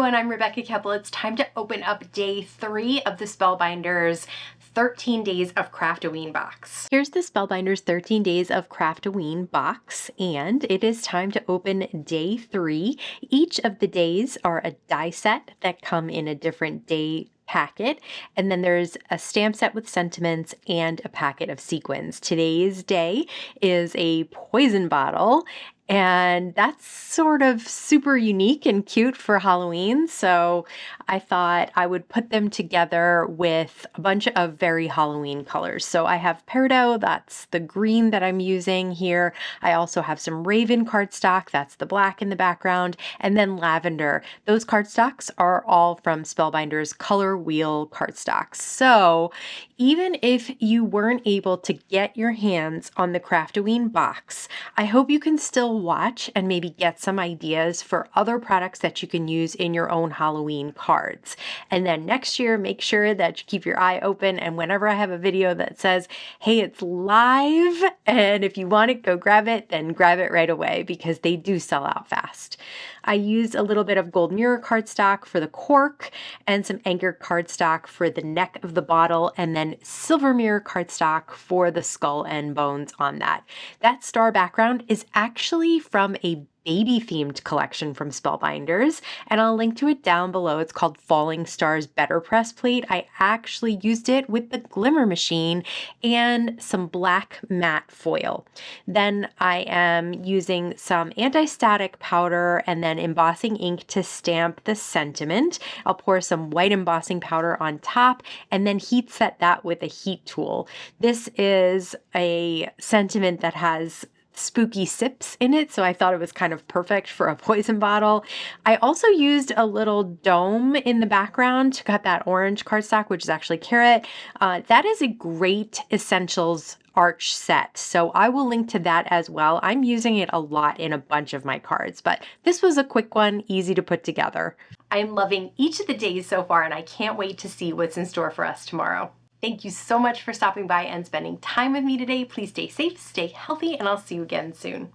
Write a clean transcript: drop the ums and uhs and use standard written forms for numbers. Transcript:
everyone, I'm Rebecca Keppel. It's time to open up day 3 of the Spellbinders 13 Days of Craftoween box. Here's the Spellbinders 13 Days of Craftoween box, and it is time to open day 3. Each of the days are a die set that come in a different day packet, and then there's a stamp set with sentiments and a packet of sequins. Today's day is a poison bottle, and that's sort of super unique and cute for Halloween, so I thought I would put them together with a bunch of very Halloween colors. So I have Peridot, that's the green that I'm using here. I also have some Raven cardstock, that's the black in the background, and then Lavender. Those cardstocks are all from Spellbinders ColorWheel cardstocks. So even if you weren't able to get your hands on the Craftoween box, I hope you can still watch and maybe get some ideas for other products that you can use in your own Halloween cards. And then next year, make sure that you keep your eye open, and whenever I have a video that says, hey, it's live, and if you want it, go grab it, then grab it right away because they do sell out fast. I used a little bit of gold mirror cardstock for the cork and some anchor cardstock for the neck of the bottle, and then silver mirror cardstock for the skull and bones on that. That star background is actually from a baby themed collection from Spellbinders, and I'll link to it down below. It's called Falling Stars BetterPress plate. I actually used it with the glimmer machine and some black matte foil. Then I am using some anti-static powder and then embossing ink to stamp the sentiment. I'll pour some white embossing powder on top and then heat set that with a heat tool. This is a sentiment that has spooky sips in it, so I thought it was kind of perfect for a poison bottle. I also used a little dome in the background to cut that orange cardstock, which is actually carrot. That is a great essentials arch set, so I will link to that as well. I'm using it a lot in a bunch of my cards, but this was a quick one, easy to put together. I'm loving each of the days so far, and I can't wait to see what's in store for us tomorrow. Thank you so much for stopping by and spending time with me today. Please stay safe, stay healthy, and I'll see you again soon.